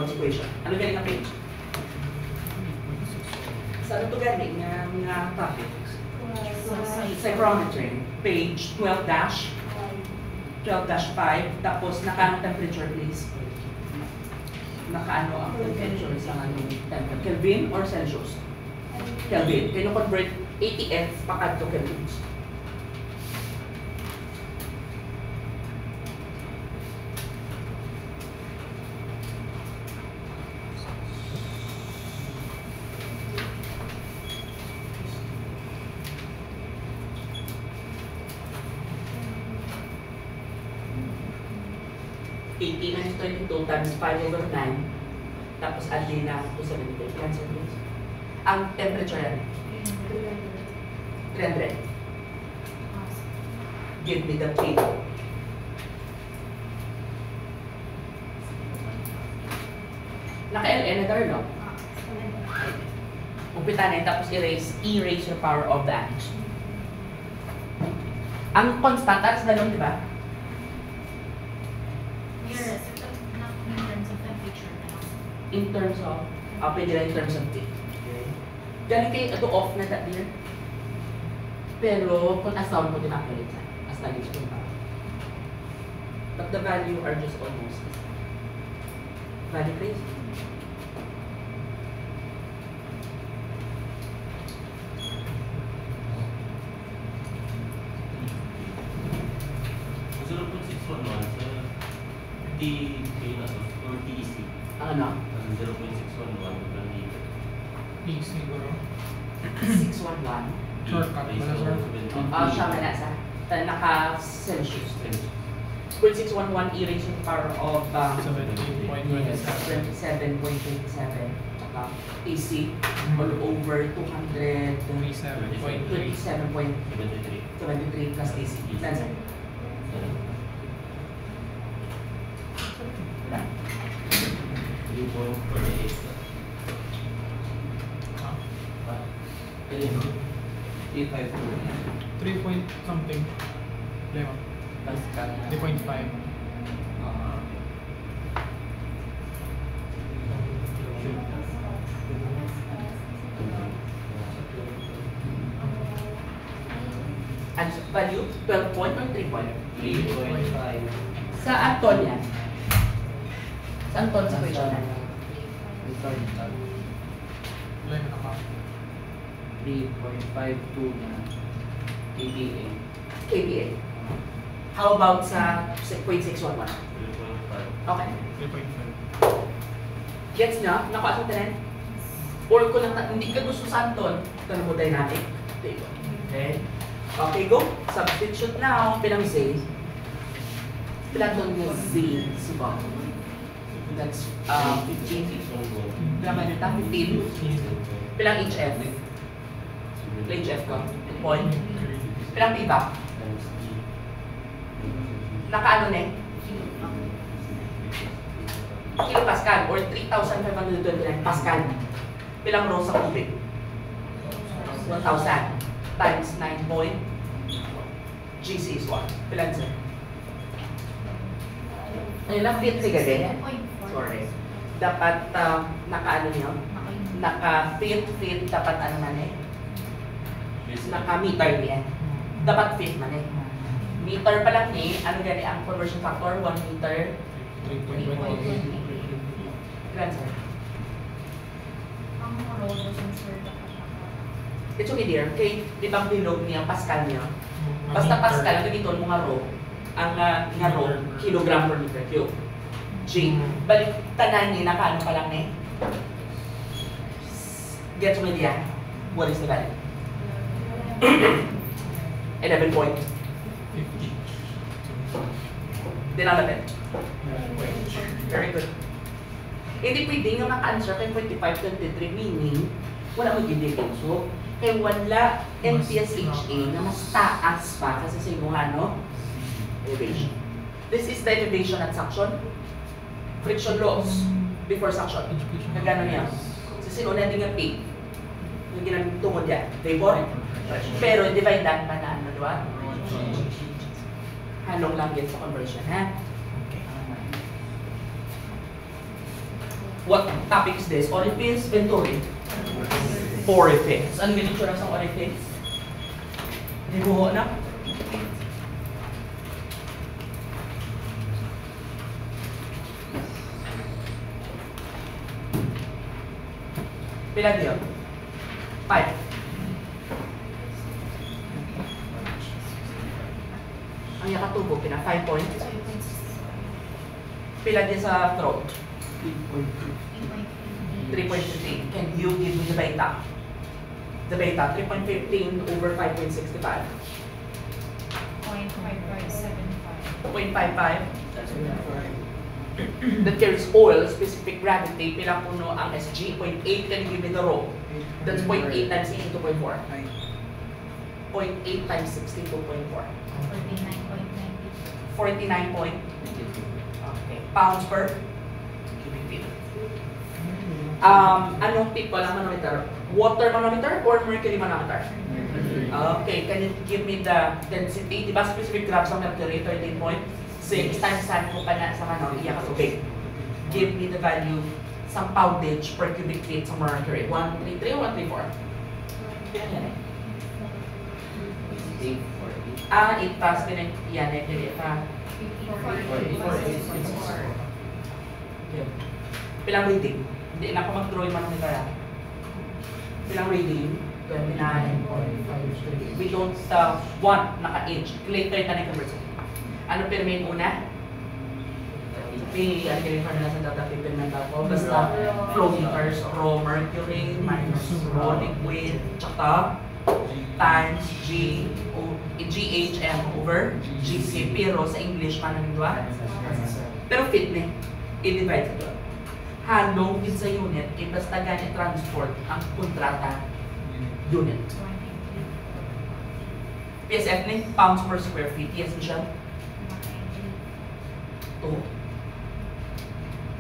equation. Ano galing ang page? Sa ano ito galing nga topic? Psychrometry. Page 12-5. Tapos nakaano temperature please? Nakaano ang temperature sa temperature? Kelvin or Celsius? Kelvin. Can you convert 80F pa to Kelvins? Minus 22 times 5/9, tapos add din na 273. Answer please. Ang temperature yan? 300. Give me the table. Naka-LN na darlo. Umpita na yun, tapos erase your power of the atoms. Ang constant, that's dalawang, di ba? Yes, not in terms of temperature. In terms of, pwede lang in terms of T. Okay. Galing kayo ito off na that year. Pero kung asaw mo din actually sa as lagi siya kung but the value are just almost the same. Value please. TK na to, or TEC. Ano? 0.611 per meter. TEC siguro. 611. Shortcut mo na sir. Siya nga nasa. Naka-Celsius. 0.611 e-raised to the power of 27.27 AC all over 227.73 plus AC. That's it. Three point something. Lema. 3.5. And value 12 point or 3 point? 3.5. Sa Anton yan. Sa Anton sa question na. Lema na ka. 3.52 na kPa. kPa. How about sa 0.611? 3.5. Okay. 3.5. Gets na? Nakaasong tanan? Or kung hindi ka gusto sa Anton, thermodynamic table. Okay? Okay, go. Substitute now. Pilang Z. Pilang yung Z. Suba. That's 15. Pilang manita? 15. Pilang HF? Pilang HF ko? Point. Pilang pivap? Nakaano na eh? Kilopascal or 3,529 Pascal. Pilang row sa cubic? 1,000 times 9 point. GC is 1. Pilang sir? Ayun lang, fit siya din. Sorry. Dapat naka-ano niyo? Naka-fit, dapat ano man eh? Naka-meter niya. Dapat fit man eh. Meter pa lang eh, ano gani ang conversion factor? 1 meter? 3.1. Ilan sir? Ang roll doesn't serve the It's okay dear, kay di ba bilog niya, Pascal niya? Basta Pascal, ito dito mga row. Ang nga row, kilogram per meter cube. G. Balik, tanan niya, nakaano pa lang eh? Get to me diyan. What is the value? 11 point. 50. Dinalapit. Very good. Hindi pwede nga maka-answer kay 25-23, meaning wala mo ginigin. So, kaya wala MTSHA na mas taas pa kasi sa imuha, no? Elevation. This is the elevation at suction. Friction loss before suction. Kagano niya? So, sinuna din nga P. Yung ginagtungod yan. Vapor. Pero divide that pa na, ano, diba? Halong lang yan sa conversion, ha? What topic is this? Orifice, Venturi? Orifice. Ano ginitsura sa orifice? Dibuho na? Pila diyo? 5. Ang yakatubo, pina 5 points. Pila diyo sa throat? 3.15. Can you give me the beta? The beta, 3.15 over 5.65. 0.55. That carries oil, specific gravity, pilang puno ang SG, 0.8, can you give me the rho? That's 0.8 times 82.4. 0.8 times 62.4. 49 point. Okay. Pounds per cubic feet. Anong people ang manometer? Water manometer or mercury manometer? Okay, can you give me the density? Diba specific grams ng mercury, 13.6 times saan mo pa na sa iya ka tubig. Give me the value sa poundage per cubic feet sa mercury. 133 or 134? Yan eh. 8 plus din yan eh. Dili ka. Pilang reading? Hindi na ako mag-drawing manometer ah. Pilang reading? 29.53. We don't want naka-inch. Later ka na-convert. Ano pirma yung una? May formula sa data paper na ako. Basta flow meters, raw mercury minus raw liquid, tsaka times GHM over GC. Pero sa English, paano nito ah? Pero fit na. I-divide ito. Halong din sa unit, basta ganit transport ang kontrata unit. PSF ni pounds per square feet. Yes, Michelle? 2.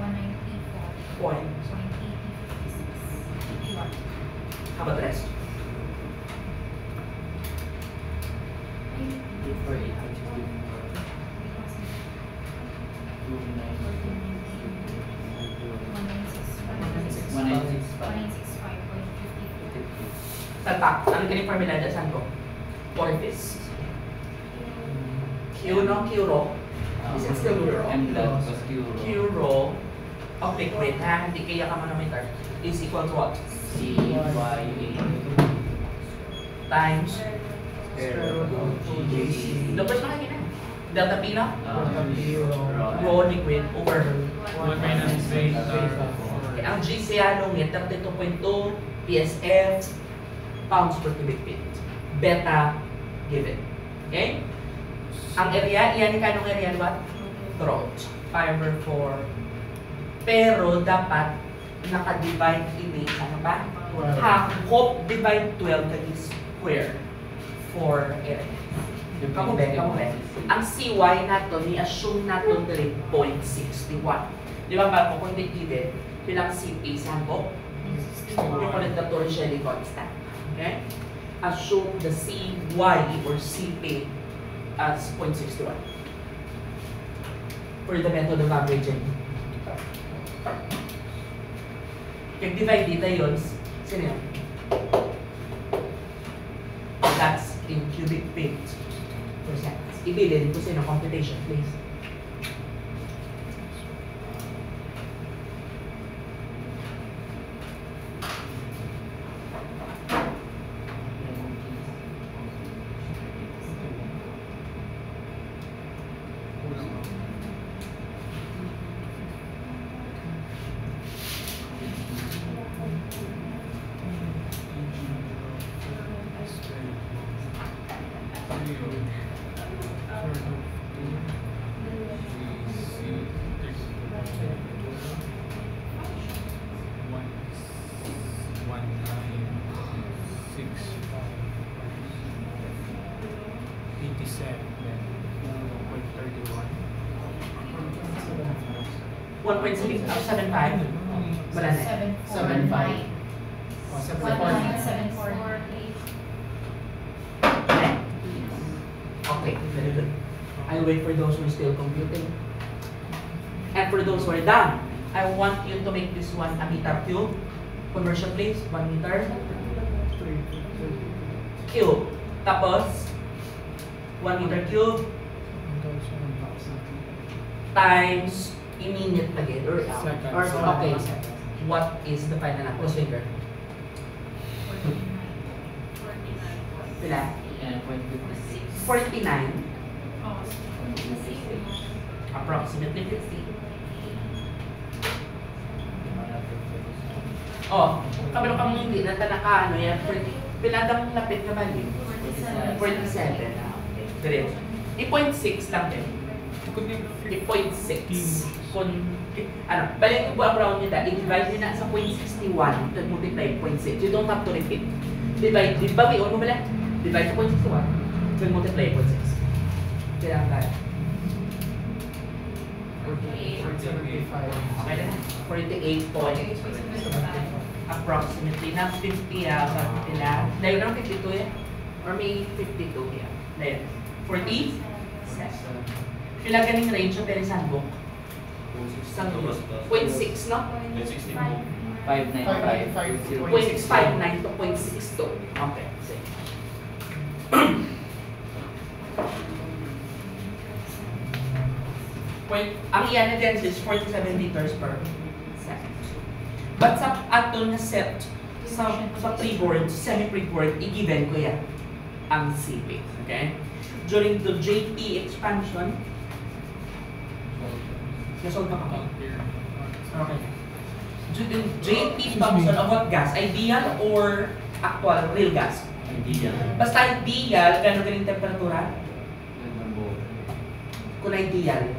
194. Point. How about the rest? Tatak. Ano ganyung formula dyan? Saan ko? Orifice. Q, no? Q rho. Is it still Q rho? Q rho of liquid, ha? Hindi kaya ka manometer. Is equal to what? CY Times GC. Numbers na kayo na. Delta P na? Raw liquid over 1 minus beta. Okay, ang GC anong 32.2 PSF pounds per cubic feet. Beta given. Okay? Ang area, iyan kanong area what? Throat. Fiber 4. Pero dapat naka-divide ini ano ba? Half divide 12 kagi square for area. Kamu ba? Ang CY nato, ni-assume nato 3.61. Di ba ba kung hindi given, bilang CP sample, yung condensatory Shelley constant. Okay? Assume the CY or CP as 0.61 for the method of averaging. Kaya divide dito yun, sino yun? That's in cubic feet per second. Ibilin ko sa inyo computation, please. Wala na. 7.49. 1.748. Okay, very good. I'll wait for those who are still computing. And for those who are done, I want you to make this one a meter cube. Conversion please, 1 meter cube. Tapos, 1 meter cube times minute again or okay. What is the final number? Close finger. 49. Pila? And 49. Oh, Approximately 50. Oh, kabalo kang hindi na tanaka ano yan. Pinadang lapit ka ba din? 47. Diretso. I-0.6 lang din. I-0.6. Kung, ano, balik yung brown nyo dahil, i-divide nyo na sa 0.61, then multiply 0.6. You don't have to repeat. Divide, bawi, ano ba lang? Divide sa 0.61, then multiply 0.6. Kaya ang kaya. 48 points. Approximately. Not 50 pila. Dahil lang 52 yan? Or may 52 yan? Dahil 40? Pila ganing range yung pero sandbook? 0.6, no? 595. 0.59 to 0.62. Okay, sige. Ang iyan na dyan is 47 liters per second. But sa aton na set, sa pre-board, semi-pre-board, i-given ko yan ang CP. Okay? During the JP expansion, nasolve pa ka? Okay. During JP function of what gas? Ideal or actual real gas? Ideal. Basta ideal, gano'n galing temperatura? Kung ideal,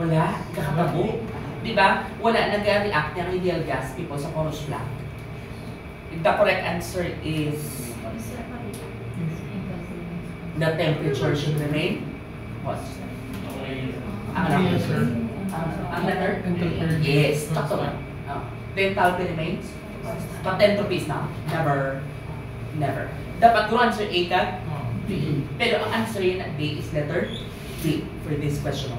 wala, kakatabo. Diba? Wala nag-react yung ideal gas people sa chorus blank. The correct answer is the temperature should remain what? Ang letter? Yes, sakto man. The enthalpy remains? But entropies na? Never. Never. Dapat yung answer A ka? B. Pero ang answer yun at B is letter B for this question.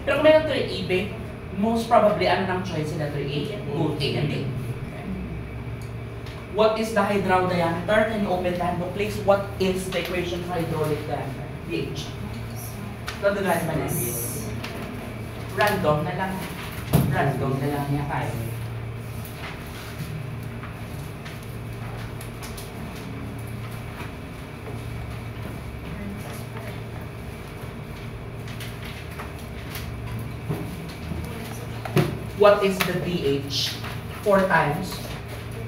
Pero kung may letter A, B, most probably ano ng choice sa letter A? Both A and B. What is the hydraulic diameter? Can you open the handbook please? What is the equation for hydraulic diameter? pH. Tandaan ba na? Random na lang. Random na lang niya kaya. What is the pH? 4 times.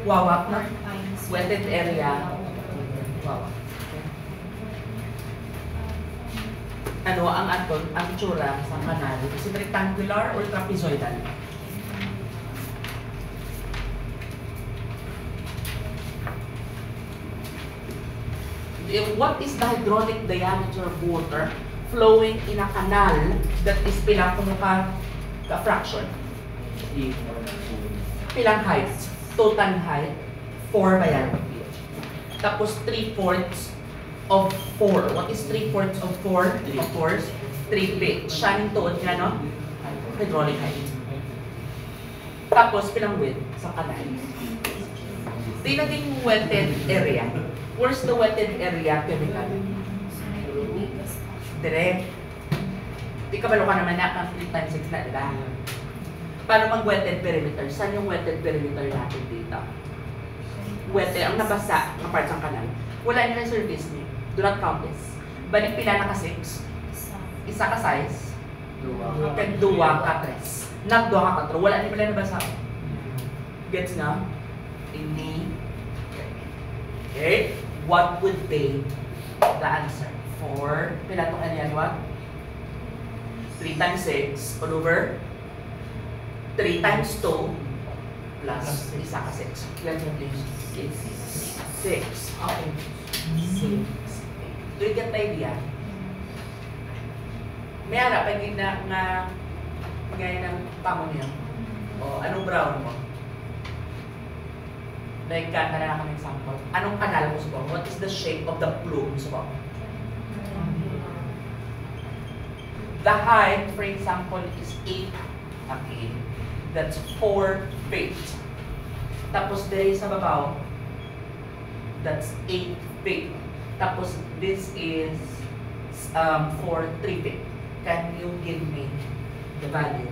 Wawak na. Wetted area. Wawak. Ano ang aton, ang itsura sa kanal? Is it rectangular or trapezoidal? What is the hydraulic diameter of water flowing in a canal that is pilang ka-fraction? Pilang height? Total height? 4 ba yan? Tapos 3/4 of 4. What is 3/4 of 4? Of course, 3 feet. Siya yung tuod niya, no? Hydraulic height. Tapos, pilang width sa kanal. Di naging wetted area. Where's the wetted area chemical? Direct. Di ka balo ka naman na, 3 times 6 na, diba? Paano pang wetted perimeter? Saan yung wetted perimeter natin dito? Wetted, ang nabasa ng parts ng kanal. Wala nila yung surface niya. Do not count this. Balik pila na ka 6. Isa ka size. Kag 2 ka 3. Not 2 ka 4. Wala nila nabasa. Gets na? Hindi. Okay. What would be the answer for pila itong ano what? 3 times 6 all over 3 times 2 plus isa ka 6. Let me please. 6. Okay. 6. Do you get the idea? May harap ay na gaya ng pamo niya. O, anong brown mo? Like, kanala ng example. Anong kanal mo sa What is the shape of the plume sa The height, for example, is 8. Okay. That's 4 feet. Tapos there sa babaw, that's 8 feet. Tapos this is for 3 feet. Can you give me the value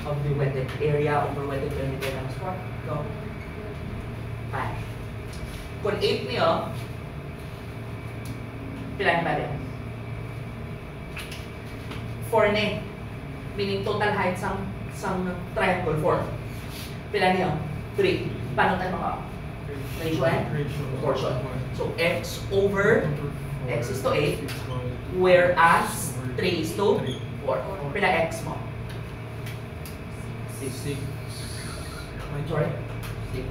of the wetted area over wetted perimeter ng square? Go. 5. Kung 8 niyo, pila ba rin? 4 na, meaning total height sang triangle 4. Pila niyo? 3. Paano tayo maka? Ratio and proportion. So x over x is to 8, whereas 3 is to 4. Pila x mo? 6. Sorry? 6.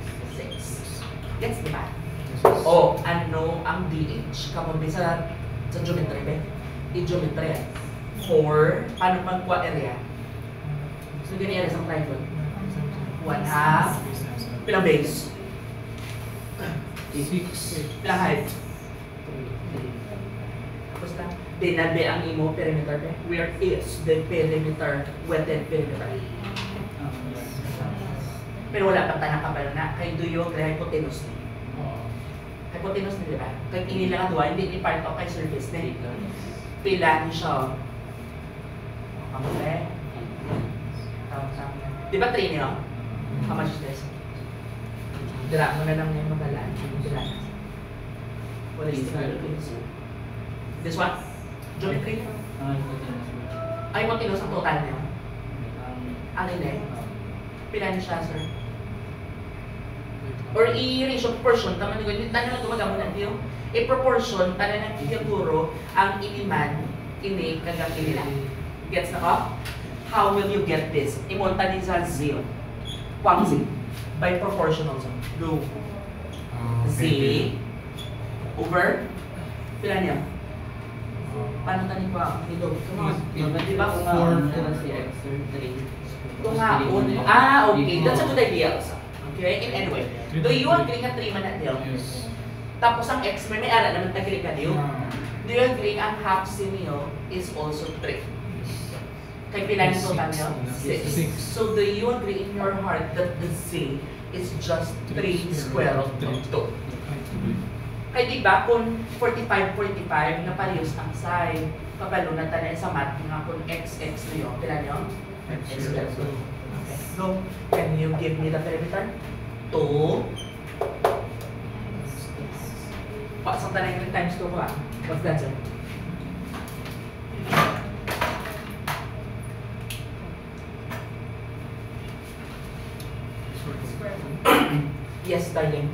Gets di ba? O, ano ang DH? Kapag sa geometry ba? I-geometry. 4, paano magkuha area? So, ganyan area sa triangle. 1/2. Pilang base? 6. Pilang height? Basta, dinabi ang imo perimeter ba? Where is the perimeter, wetted perimeter? Pero wala pa tayo nakabalo na. Kay do you agree hypotenuse ni? Hypotenuse ni, di ba? Kaya inilang ang duwa, hindi ni part of kay surface na. Pila ni siya. Kamuli. Di ba 3 niyo? How much is this? Dira mo na lang yung magalaan. Dira. What is this? This one? Geometry? Ay, hypotenuse ang total niyo. Ano yun eh? Pila ni siya, sir? Or i-ratio proportion, tama nyo, tayo lang gumagamo na diyo. I-proportion, tayo lang siguro ang iniman, ini, kagaki nila. Gets na ko? How will you get this? Imonta ni sa 0. Kwang Z. By proportional zone. Go. Z over, pila niya? Paano tayo kwa? Dito, come on. Di ba kung okay. That's a good idea also. Okay? In anyway, do you agree nga 3 man na deal? Yes. Tapos ang x may ara naman tagili ka deal. Do you agree ang half c niyo is also 3? Kay pila ni total niyo? 6. So do you agree in your heart that the z is just 3 square root of 2? Kaya diba kung 45 na parehas ang side, kabalo na tayo sa math nga kung x niyo, pila niyo? X square root. Okay. So, can you give me the perimeter? 2. Pasang tayo yung times 2 ko ah. What's that, sir? Yes, darling.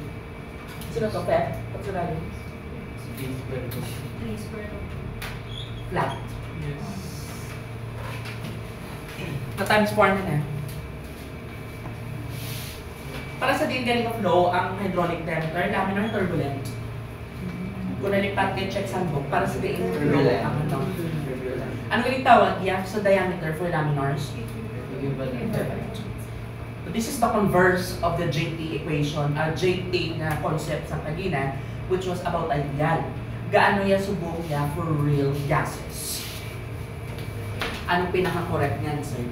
Sino to, Pep? What's your value? 3 square root. Flat. Yes. Na times 4 na na. Para sa din galing of flow, ang hydraulic temperature, laminar turbulent. Kung nalipat kayo check sa book, para sa din flow, ang ano. Ano galing tawag? Yeah, sa diameter for laminars? So this is the converse of the JT equation, JT na concept sa kagina, which was about ideal. Gaano yan subok niya for real gases? Anong pinaka-correct niyan, sir?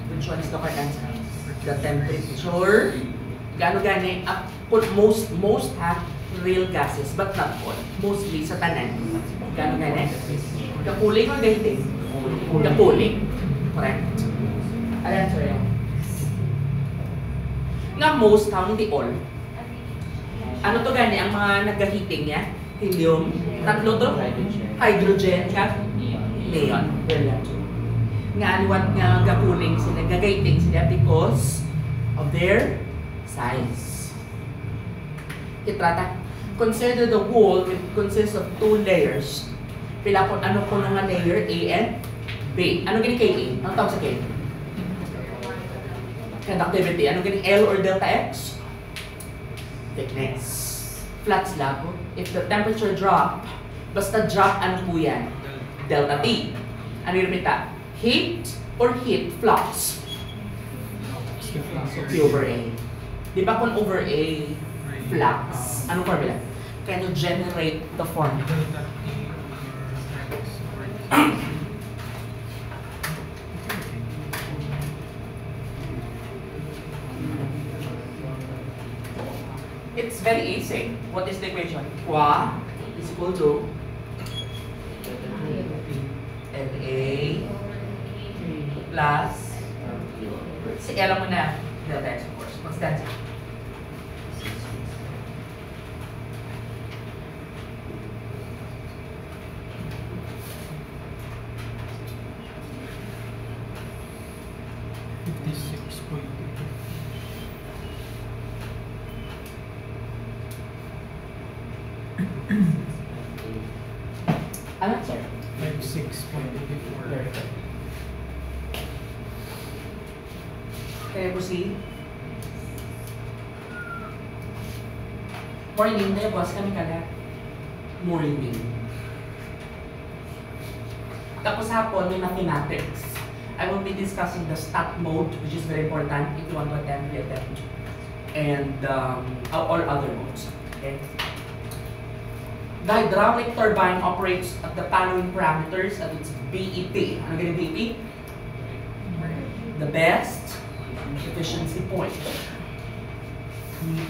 Which one is the correct answer? The temperature. Gaano gani? Most have real gases, but not all. Mostly sa tanan. Gaano gani? Kapuling o gahiting? Kapuling. Correct. Ano answer yan? Nga most, hindi all. Ano to gani? Ang mga nagahiting niya? Helium. Tatlo to? Hydrogen. Neon. Brilliant. Nga anuwat nga gapuling sila, gagaiting sila because of their size. Itrata. Consider the whole which consists of 2 layers. Pila po, ano po nga layer? A and B. Ano gani Ka? Ano tawag sa K? Conductivity. Ano gani L or delta X? Thickness. Flat slab. If the temperature drop, basta drop, ano po yan? Delta T. Ano yung lumita? Heat or heat flux? P over A. Di ba kung over A, flux? Anong formula? Can you generate the formula? It's very easy. What is the equation? Qua is equal to LA plus, sige, alam mo na, delta x of course. What's that? Ano, sir? 56.84. Okay, proceed. Morning, tayo boss, kami kalat. Morning. Tapos hapon, may mathematics. I will be discussing the stat mode, which is very important if you want to attend the attempt. And all other modes. Okay? The hydraulic turbine operates at the following parameters at its BEP. Ano ganyan BEP? The best efficiency point.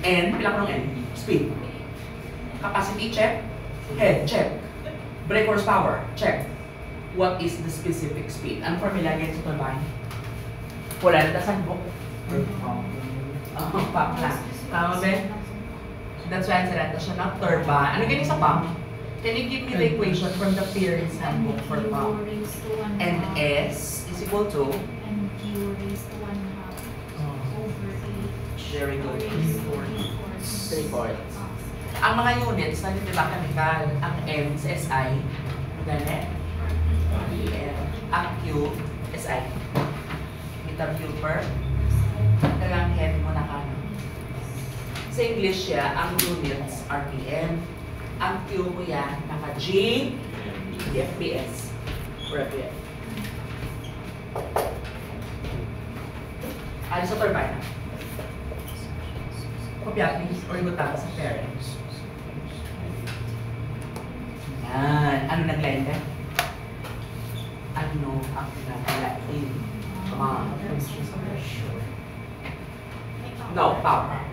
N, pilang ng N? Speed. Capacity, check. Head, check. Brake horsepower, check. What is the specific speed? Ang formula again sa turbine? Wala na tasan book. Pump lang. Tama ba? That's why ang sarata siya ng turbine. Ano ganyan sa pump? Can you give me the equation from the Peary's handbook for pump? NS is equal to? And Q raised to 1/2 over H. Very good. raised to 3/4. Ang mga units na dito ba chemical, ang M sa SI, gano'n? Ang Q, SI. Meter cube per. Talagang head mo na kano. Sa English siya, ang units, RPM. Ang Q mo yan, naka-G, FPS. RPM. Ano sa turbine? Kopya, please, or ibutang sa parents. Yan. Ano nag-line ka? Ano ang nag-line? Come on. No, power.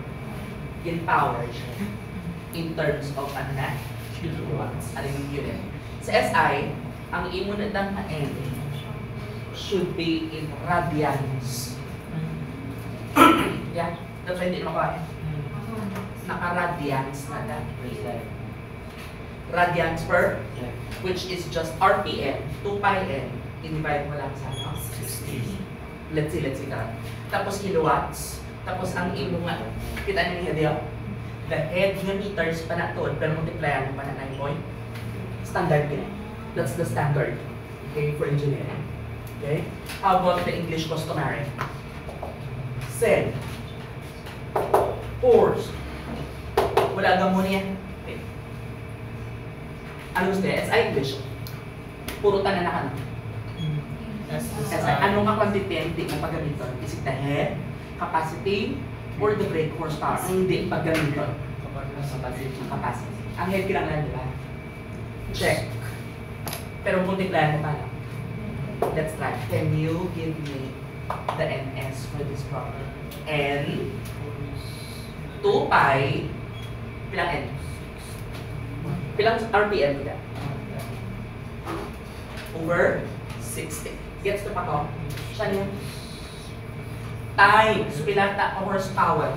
In power siya. In terms of ano na? Kilowatts. Ano yung unit? Sa SI, ang imunod ng N should be in radians. Yeah, that's why hindi makain. Naka-radians na lang. Radians per, which is just RPM, 2 pi n, i-divide mo lang sa 60. Let's see ka. Tapos kilowatts. Tapos ang imo nga, kita niyo yung head yun? The head yung meters pa na to, pero multiplyan mo pa na 9 point. Standard din. That's the standard. Okay, for engineering. Okay? How about the English customary? Sed. Force. Wala ka muna yan. Okay. Ano gusto yan? SI English. Puro tanan na ka na. SI. Anong ka-quantity ang hindi mo paggamiton? Is it the head, capacity, or the brake horsepower? Ang hindi paggamiton. Capacity. Ang head kailangan, di ba? Check. Pero multiply mo pa lang. Let's try. Can you give me the NS for this problem? N 2 pi pilang N? Pilang RPM kita? Over 60. Gets to pa ko? Saan yun? Times. Pilang horsepower.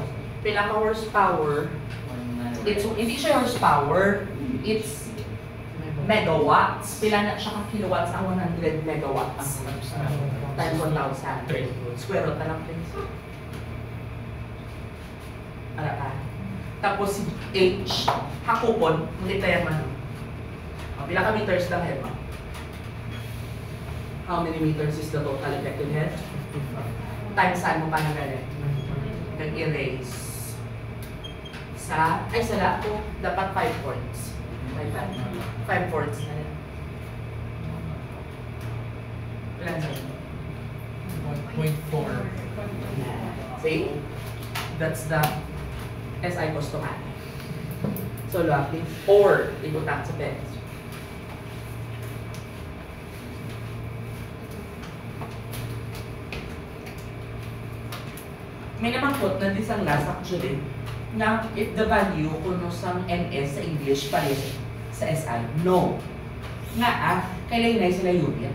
Pilang horsepower. It's, hindi siya horsepower. It's megawatts. Pila na siya kilowatts ang 100 megawatts. Times 1,000. Square root na lang, please. Ala ka. Tapos si H, hakupon, multiplier man. Pila ka meters lang head mo? How many meters is the total effective head? Times saan mo pa na galing? Nag-erase. Sa, ay sala ako, dapat 5 points. 5 points na rin. Ilan sa'yo? 1.4. See? That's the SI customary. So, lucky. Or, ibutang sa pens. May naman po na this ang last actually. na if the value kuno sa NS sa English pares sa SI, no. Nga kailangan sila unit.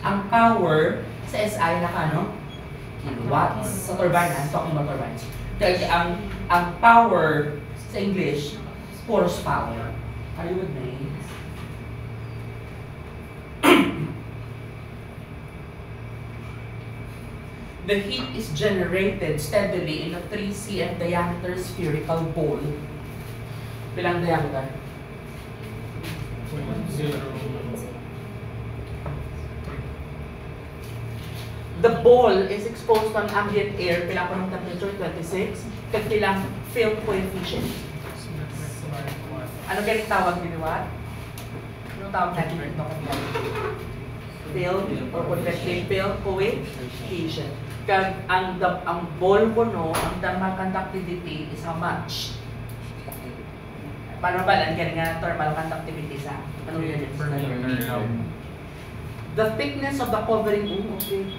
Ang power sa SI nakano? Kilowatts. Sa turbine, I'm talking about turbines. Dahil ang power sa English, horsepower. Are you with me? The heat is generated steadily in a 3 cm diameter spherical bowl. Bilang diameter? The bowl is exposed to ambient air, bilang ng temperature 26, kag bilang film coefficient. Ano galing tawag din ba? Ano tawag natin ito? Film or convective film coefficient. Kag ang bowl ko no, ang thermal conductivity is how much? Paano ba lang nga thermal conductivity sa ano yun? The thickness of the covering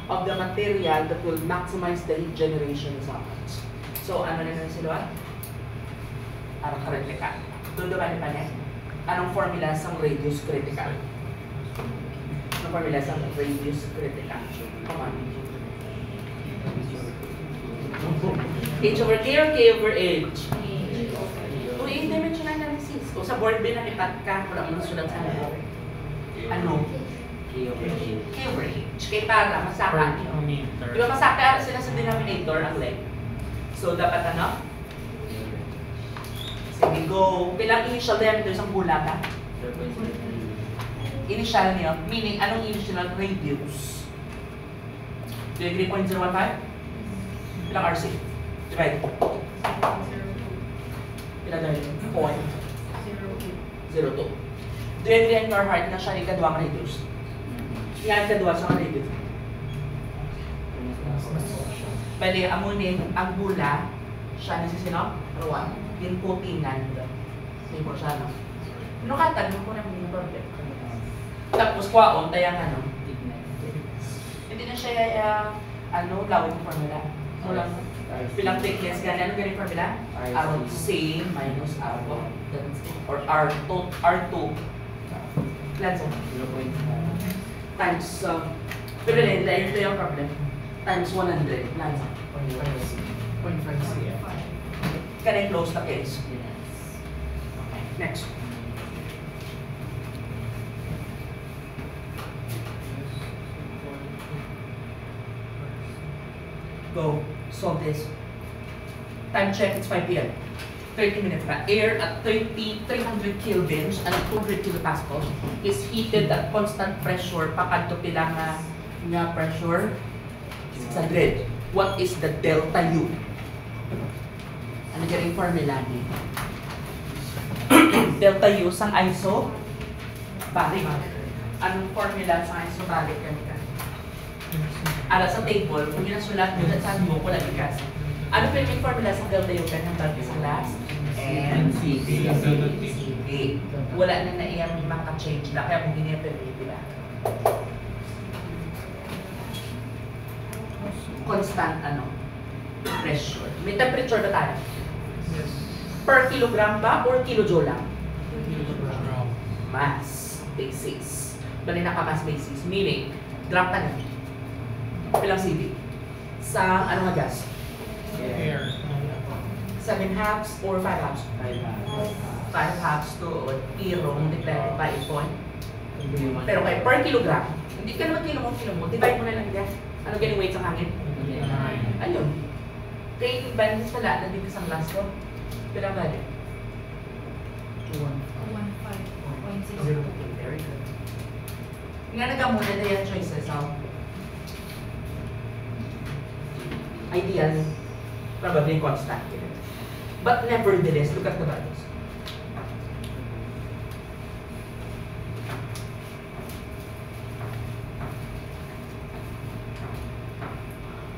of the material that will maximize the heat generation is how much? So ano na yun sila? Parang critical. Doon ba ni Pane? Anong formula sa radius critical? Anong formula sa radius critical? Come on. H over K or K over H? Kung in-dimensional analysis, kung sa board bin nakipat ka, wala mo sulat sa ano? K over H. K over H. Kaya para masaka nyo. Di ba masaka sila sa denominator ang length? So dapat ano? Sige, go. Bilang initial diameter isang bula ka? Initial niyo, meaning anong initial radius? Do you agree 0.015? Bilang RC? Divide. Bilang dahil? 0.02. Do you agree in your heart na siya ikadwang radius? Yan ikadwa sa radius. Bali, amunin ang bula, siya na si sino? Ruan. Yung coatingan. May po siya, no? Ano katag mo na yung problem? Tapos kwaon, tayang ano? Hindi na siya, lawin yung formula. Walang bilang thickness, gano'n. Ano ganyung formula? R1C minus R1. Or R2. Lansa. 0.5. Times, pero ito yung problem. Times 100. Lansa. 0.5 cm. Can I close the case? Okay, next. Go. Solve this. Time check, it's 5 p.m. 30 minutes na. Air at 300 kelvins and 200 kilopascals is heated at constant pressure. Pakadto pila nga pressure? 600. What is the delta U? Ano galing formula ni? Delta U sang isobaric. Anong formula sa isobaric kanina? Ala sa table, kung ginasulat nyo, saan mo ko lagigas. Ano pa yung formula sa delta U kanina bago sa last? NCD. Wala na naiyang maka-change na, kaya kung ginipin nila. Constant pressure. May temperature ba tayo? Yes. Per kilogram ba or kilojoule lang? Kilogram. Mass basis. Bali naka-mass basis. Meaning, drop ka na. Pilang CV? Sa ano nga gas? Air. 7 halves or 5 halves? 5 halves to 0 multiplied by 8 point. Pero kay per kilogram, hindi ka naman kilo mo, divide mo na lang yan. Ano ganyung weight sa hangin? Ayun. Kaya yung balance pala, nandito sa last ko. Pilang value? 1.5. Very good. Nga nagamuna na yung choices, ideal, probably constant. But nevertheless, look at the values.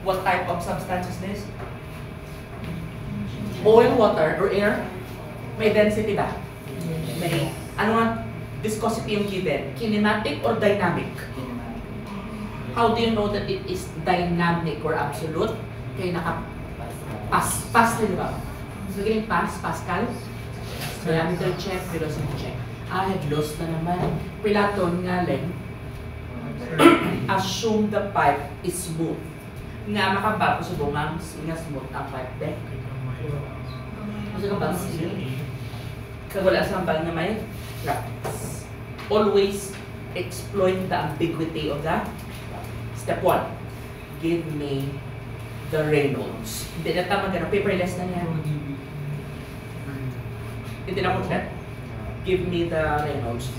What type of substance is this? Oil, water, or air? May density ba? May. Ano nga viscosity yung given? Kinematic or dynamic? How do you know that it is dynamic or absolute? Kaya naka-pass din ba? So, getting Pascal. Diameter check, velocity check. Head loss na naman. Pilaton nga lang. Assume the pipe is smooth. Nga makabago sa bungang nga smooth ang pipe deck. Kasi kapag kagula sa hambal na may practice. Always exploit the ambiguity of the step 1. Give me the Reynolds. Hindi na tama ganun. Paperless na yan. Hindi na mo check. Give me the Reynolds.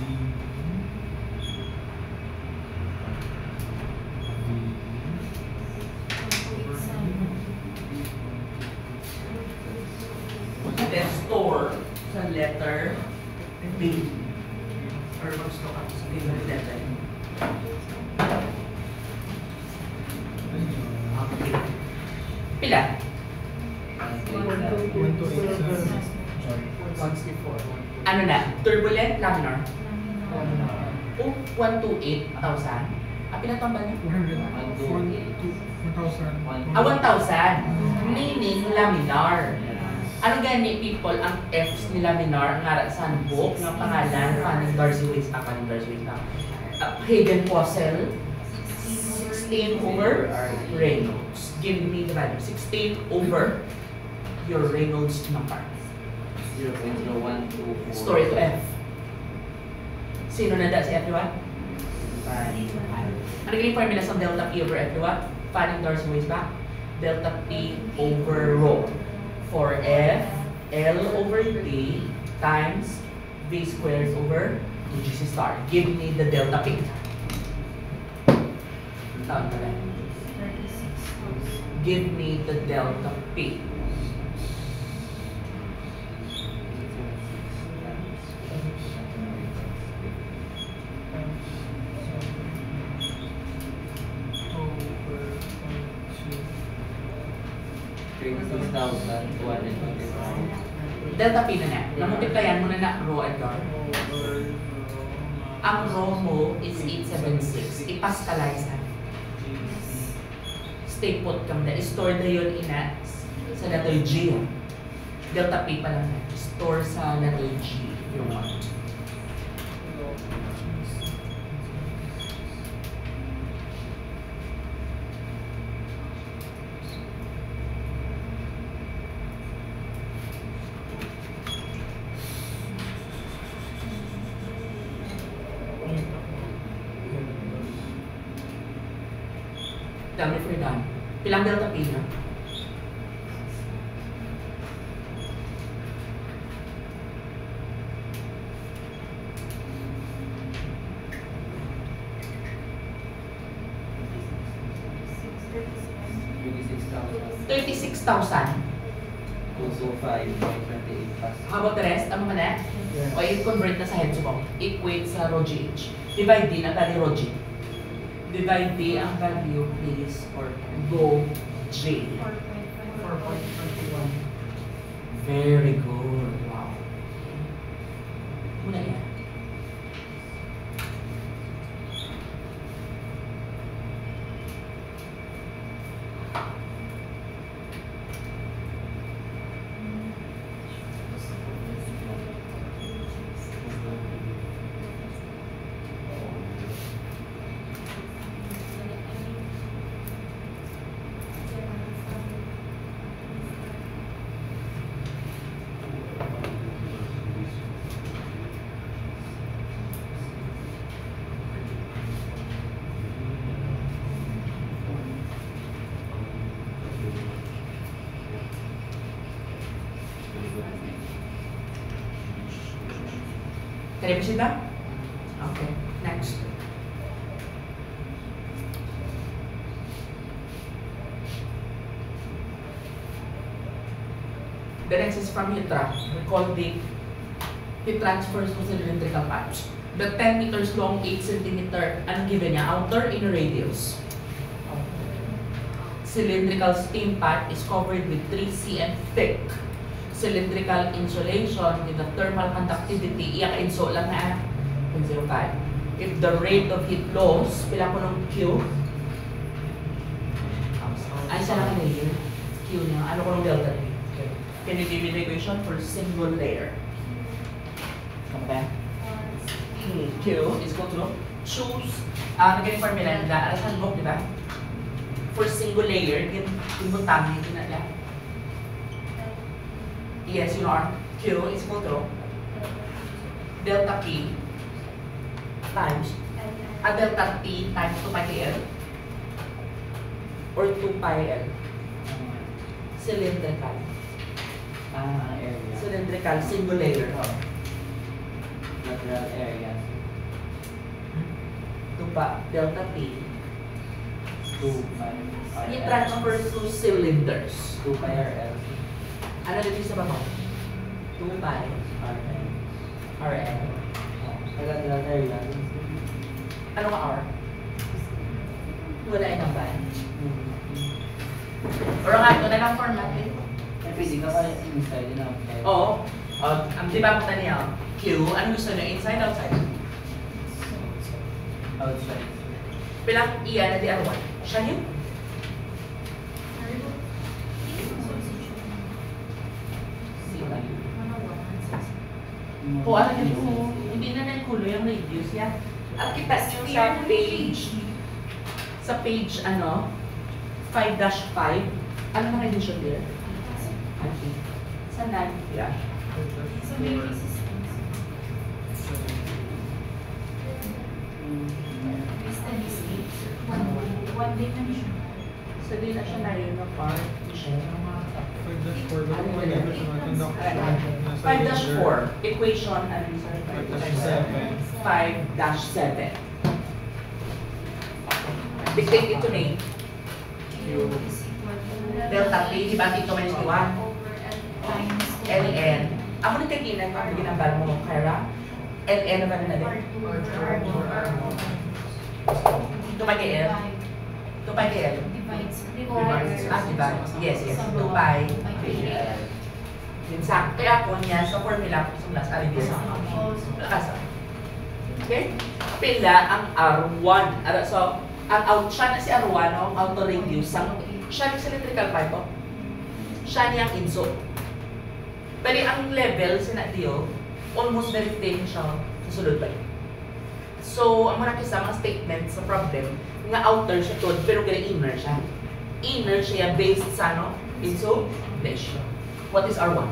Then store sa letter B. Or mag-store ka sa favorite letter. Okay. Pila? 124. Ano na? Turbulent, laminar? Oh, 128,000. Pila to ang ba niya? 1,000. 1,000. Meaning laminar. Ano gani people ang F's ni laminar ang harap sa handbook ng pangalan Fanning Darcy Ways Hagen Poisel 16 over Reynolds. Give me the value. 16 over your Reynolds number. 0.0124. Story to F. Sino nanda si F1? Ano gani formula sa delta P over F1? Fanning Darcy Ways delta P over rho. For F, L over T times V squared over GC star. Give me the delta P. Give me the delta P. Delta P na na. Namultiplyan mo na na rho and gar. Ang rho mo is 876. I-pascalize na. Stay put kam na. Store na yun ina sa letter G. Delta P pa lang na. Store sa letter G if you want. Tell me if you're done. Pilang delta P na? $36,000. 205.28 plus. How about the rest? Ano ka na? O i-convert na sa heads mo. Equate sa rho GH. Divide D ang value rho G. Divide D ang value please or go J. 4.21. Very good. Wow. Muna yan. Kaya ba siya? Okay, next. The next is from heat trap. Recall the heat transfers to cylindrical pipes. The 10 meters long, 8 centimeter, ang given niya, outer inner radius. Cylindrical steam pipe is covered with 3 cm thick cylindrical insulation with the thermal conductivity, iyak inso lang na 0.05. If the rate of heat loss, pila ko ng Q? Ay, isa lang na yun. Q niya. Ano ko ng delta? Can you give me the equation for single layer? Okay. Q is equal to choose naging formula nila sa handbook, di ba? For single layer, timbutang dito na lang. Yes, you are. Q is equal to delta P times delta T times 2 pi L or 2 pi L. Cylindrical. Area. Cylindrical, single layer. Lateral area. 2 pa, delta T. 2 pi. I-transfer to cylinders. 2 pi RL. Ano dito sa baba? 2 pi RL. RL. Lateral area. Ano nga R? Wala yung ba? Pero nga, ito na lang format eh. Pwede ka pa inside and outside. Oo. Ang di ba punta niya? Q, ano gusto niya? Inside, outside? Outside. Pilang iyan na di R1? Siya yun? O ano yun? Hindi na nagkulo yung radius yan. Ang kita niyo sa page ano, 5-5, ano na radius yun there? Okay. Saan na? Yeah. So may resistance. Distance is 1 dimension. So di na siya na yun na part. Siya. 5-4, ano ba yung equation natin, Doc? Nasa 5-4, equation, ano yung sorry? 5-7. Dictate ito na eh. Q is equal to Delta T, di ba dito minus T1? over L times LN. Ako na kaginan, kung ginambal mo, Kyra. LN na ba na natin? R2 2 pi KL? 2 pi KL? divides. Divides. Yes, yes. 2 pi KL. Yun sa, kaya ako niya sa formula ko sa plus, alin din sa lakas. Okay? Pila ang R1. So, ang out siya na si R1, no? Auto radius. Siya yung cylindrical pipe, oh. Siya niyang inso. Pero ang level, sinadiyo, almost very thin siya sa sulod ba yun. So, ang marami sa mga statement sa problem, nga outer siya to, pero kaya inner siya. Inner siya based sa ano? Insulation. What is R1?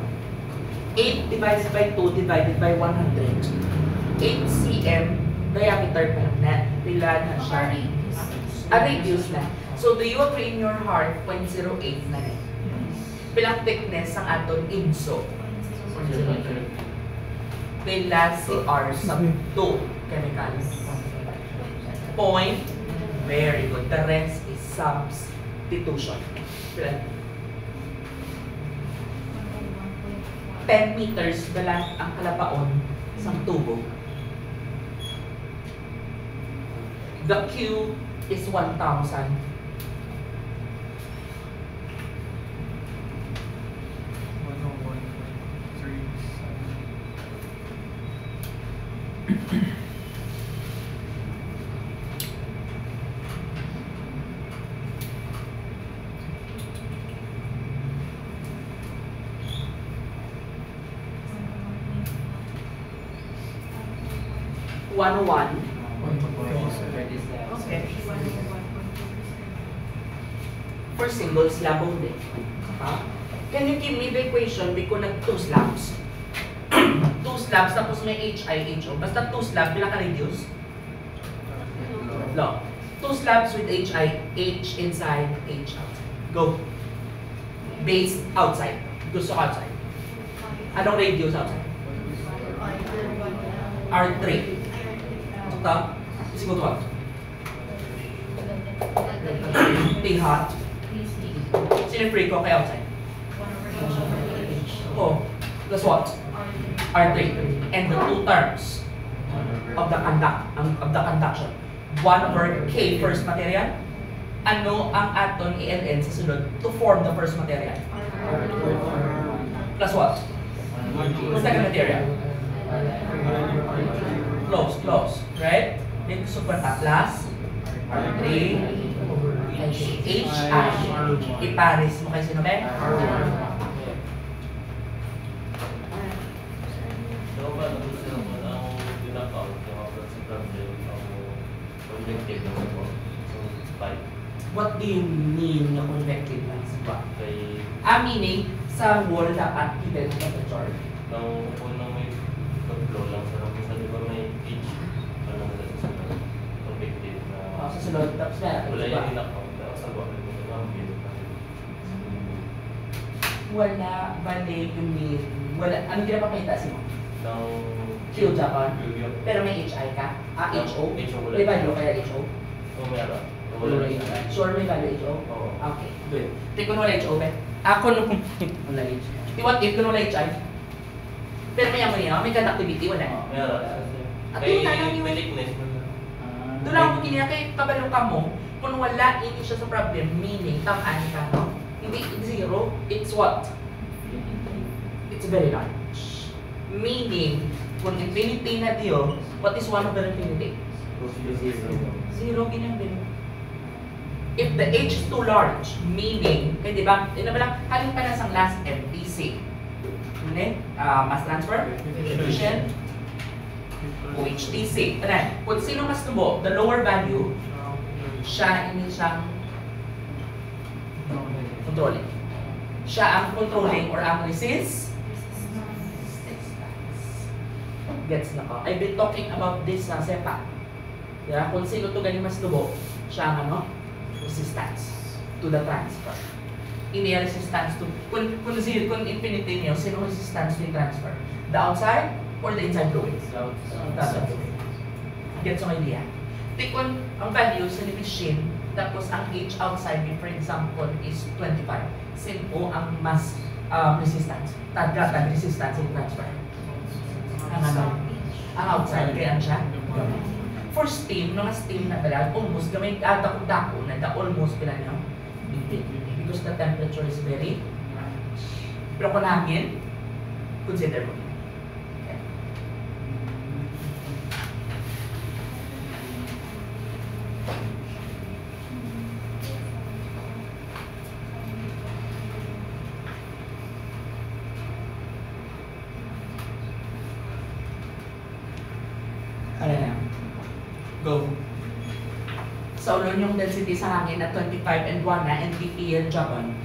8 divided by 2 divided by 100. 8 cm diameter pa lang na. Pila na siya. Radius na. So, do you agree in your heart 0.08 na rin? Pilang thickness ang aton inso? Pila si R sub 2 chemicals. Point. Very good. The rest is substitution. Pila? 10 meters balang ang kalabaon sa tubo. The Q is 1,000. Okay. For singles, labong din. Can you give me the equation because nag 2 slabs? 2 slabs tapos may HI, HO. Basta 2 slabs, bilang ka-reduce? No. 2 slabs with HI, H inside, H outside. Go. Base outside. Gusto ko outside. Anong radius outside? R3. Ito? Is equal to what? T hot. Sino free ko kay outside? Oh, plus what? R3. And the two terms of the conduction. 1/K first material. Ano ang aton i-LN sa sunod to form the first material? Plus what? Second material. Close. Right? Dito super plus R3 HI. Iparis mo kay sino ba? paano gusto naman ang pinaka-out yung sa problem ang convective na po. So, 5. What do you mean na convective lang sa ba? Kay Meaning, sa wall dapat even ang temperature. nang unang may flow lang sa room sa di ba may pitch ano na sa convective na Sa sunod, tapos meron wala iba. yung pinaka-out na sa bawal mo ang build na. Wala, bali, you mean, wala, ano ginapakita siya mo? Nang Chill Japan? Yun. Pero may HI ka? HO? HO wala. May value kaya HO? Oo, meron. Wala HI. Sure may value HO? Oo. Okay, good. Hindi ko wala HO, be. Ako nung, Wala age. what if kung wala HI? Pero maya mo niya, may conductivity, wala. Meron. At Kay yun na lang yun. thickness mo. Doon lang ako kiniya, kay kabalo ka mo, kung wala, hindi siya sa problem, meaning, tamaan ka, no? Hindi zero, it's what? It's very large. Meaning, kung infinity na diyo, what is 1 over infinity? Zero, ganyan din. If the H is too large, meaning, kaya di ba, yun na ba lang, halin pa na sa last MTC. Ano mass transfer, efficient, OHTC. Ano, kung sino mas tubo, the lower value, siya ini siyang controlling. Siya ang controlling or ang resist. Gets na ko. I've been talking about this na sepa. Yeah, kung sino to galing mas tubo, siya ang ano? Resistance to the transfer. Hindi yung resistance to, kung infinity niyo, sino resistance to yung transfer? The outside or the inside fluid? Outside fluid. Gets ang idea? Take on ang value sa machine, tapos ang H outside, for example, is 25. Sino ang mas resistance? Tag resistance in transfer. Ang ano? Ang outside, kaya siya? For steam, mga steam na pala, almost gamay dako-dako na almost pala niyo. Because the temperature is very pero kung hangin, consider mo. Okay. Ano na? Go. Sa ulon yung density sa hangin at 25 and 1 na NTP and Japan.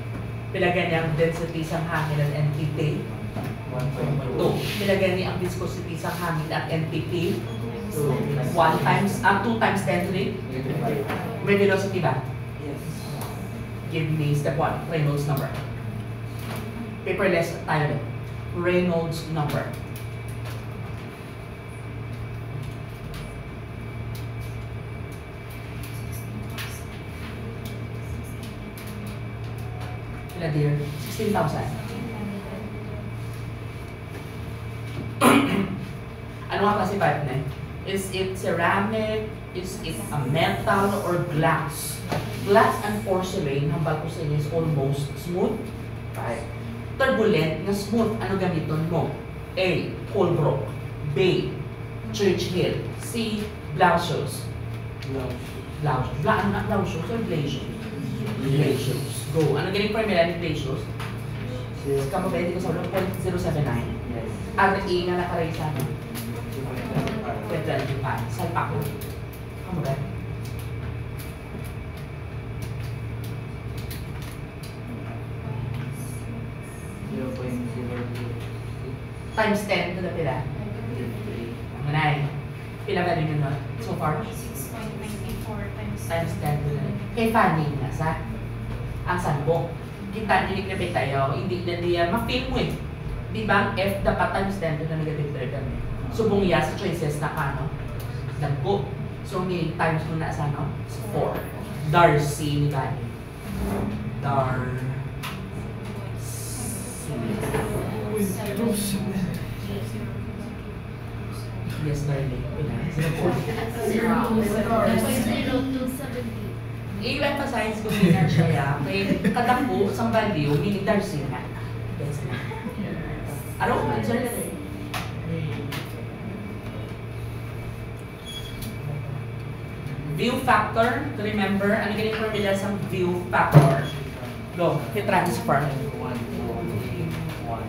Pilagyan niya ang density sa hangin at NTP 1.2. Pilagyan niya ang viscosity sa hangin at NTP 2 times 10 to the may velocity ba? Yes. Give me step 1, Reynolds number. Paperless tayo. Reynolds number. Kila dear, 16,000. Ano nga classified na? Is it ceramic? Is it a metal or glass? Glass and porcelain, hambal ko sa inyo, is almost smooth. Right? Turbulent na smooth, ano gamiton mo? A. Holbrook. B. Churchill. C. Blausius. Blausius. Ano nga Blausius or Blasius? Blasius. Go. Ano galing formula ni Blasius? Kapabedi ko sa 0.079. Yes. RE nga nakaray sa akin. 25. Salpa ko. Ano ba? Times 10 to the pila. Manay. Pila ba rin yun nun? So far? 6.94 Times 10 to the kay Fanny na sa ang sanbok. Kita nilig na tayo, hindi na niya ma-feel mo eh. Di ba ang F dapat times 10 to the negative 3 kami. Subong ya sa choices na kano? Nagko. So may times mo na sa ano? 4. Darcy ni Fanny. Darcy. Yes, darling. I-emphasize ko din siya ya. Kaya kadako sa value, meaning Darcy na. Yes na. Ano? Answer na rin. View factor, to remember, ano ganyung formula sa view factor? Go, hit transfer. 1, 2, 8, 1.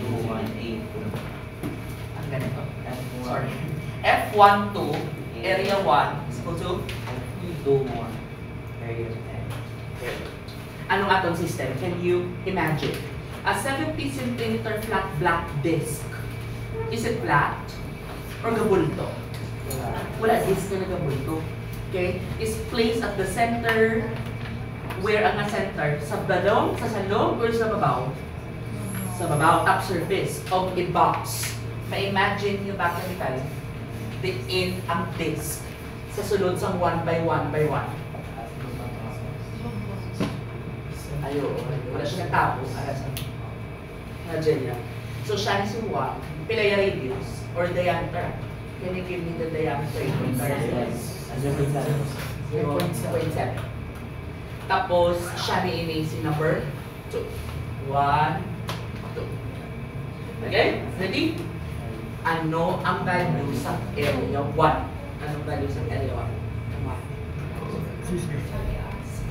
2, 1, 8. ganito. F1. Sorry. F12, area 1 is equal to F2 more. Area 10. anong atom system? Can you imagine? A 70 cm flat black disc. Is it flat or gabulto? Wala disc na gabulto. Okay? Is placed at the center. Where ang center? Sa balong, sa salong, or sa babaw? Sa babaw, top surface of a box. Ma-imagine nyo mathematical, in ang disc sa sulod sa 1 by 1 by 1. Ayo, wala siya natapos. Imagine niya. So, siya si 1, pilay radius or diameter. Can you give me the diameter? 0.7. Tapos, siya ni ini si number 2. 1, 2. Okay? Ready? Ano ang value sa area 1? Anong value sa area 1?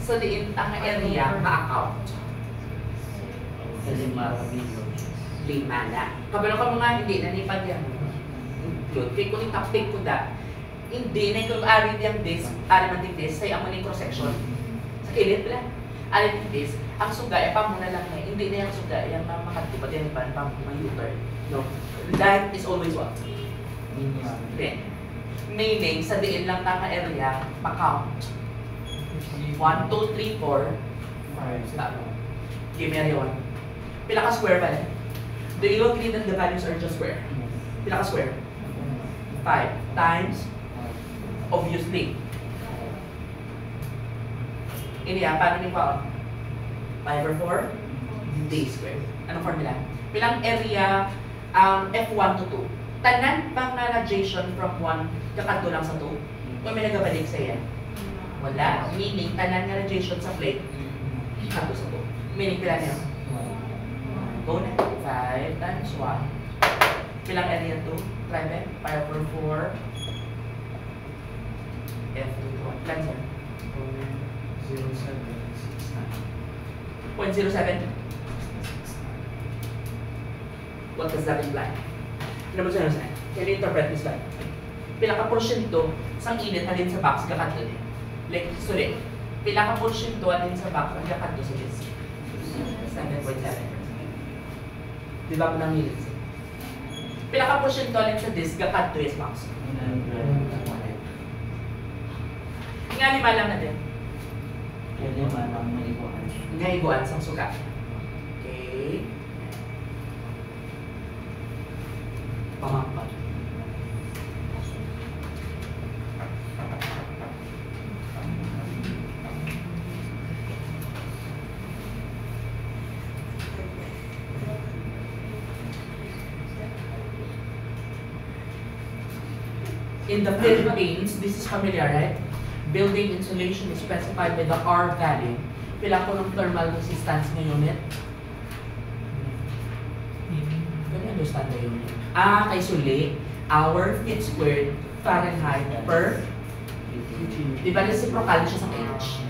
So, diin ang area ma-account. Kasi marabilo. 5 na. Kabalo ka mga hindi na nipad yan. Include. Kaya kung itapik ko da, hindi na kung arid yung disc, arid man disc, say ang maning cross-section. Sa kilid pala. Arid yung disc, ang suga, pamuna lang na, hindi na yung suga, yung makatipad yan, pamuna U-turn. No? That is always what? Then, meaning, sa diin lang tanga area, pa-count. 1, 2, 3, 4, 5. Give me area 1. Pila ka square ba? Do you agree that the values are just square? Pila ka square? 5 times, obviously. Ini paano ni pa? 5 or 4? D square. Anong formula? Pilang area F1 to 2. Tanan pang na radiation from 1 kakadto lang sa 2. Kung may nagabalik sa yan. Wala. Meaning, tanan nga radiation sa plate kakadto sa 2. Meaning, pila niya? Go na. 5 times 1. Pilang area 2? Try ba? 5 or 4. F2 to 1. Plan sir? 0.07. What does that imply? Ano mo sa'yo sa'yo? Can you interpret this line? Pila ka porsyento sang init halin sa box kakadto din. Like, sorry. Pila ka porsyento halin sa box ang kakadto sa disk? 7.7. Di ba po ng minutes? Pila ka porsyento halin sa disk kakadto is box? Nga lima lang natin. Kaya naman ang maliguan. Nga iguan sang suka. Okay. Pamampat. In the Philippines, this is familiar, right? Building insulation is specified by the R value. Pila ko ng thermal resistance ng unit? Can you understand the unit? Kay Suli, hour feet squared Fahrenheit per di ba reciprocal siya sa H?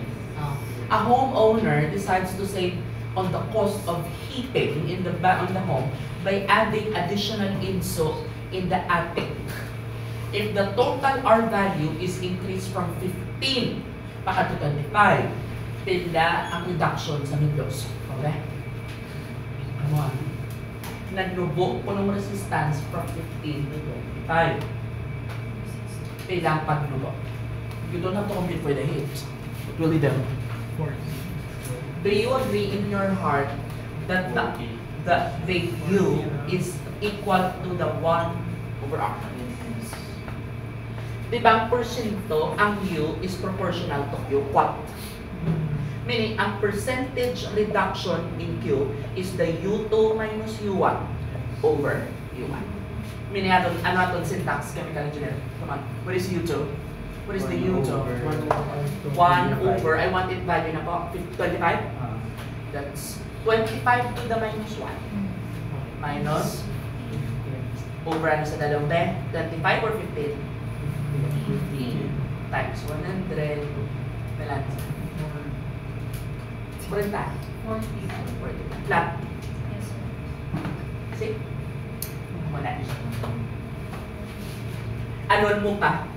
A homeowner decides to save on the cost of heating on the home by adding additional inso in the attic. If the total R value is increased from 15 pa to 25, pila ang reduction sa windows. Okay? Come on. Nagnubo po ng resistance from 15 to 25. Pila ang pagnubo. You don't have to compute for the heat. It will be them. Do you agree in your heart that the U is equal to the 1 over R? Diba ang porsyento, ang U is proportional to Q. What? Meaning, ang percentage reduction in Q is the U2 minus U1 over U1. Meaning, ano itong syntax, chemical engineer? Come on. What is U2? What is the U2? 1 over, I want it value na po, 25? That's 25 to the minus 1. Minus, over ano sa dalawang 10? 25 or 15? 15 times 100 balance 40 flat Yes, sir. see? Wala siya Anon mo ka.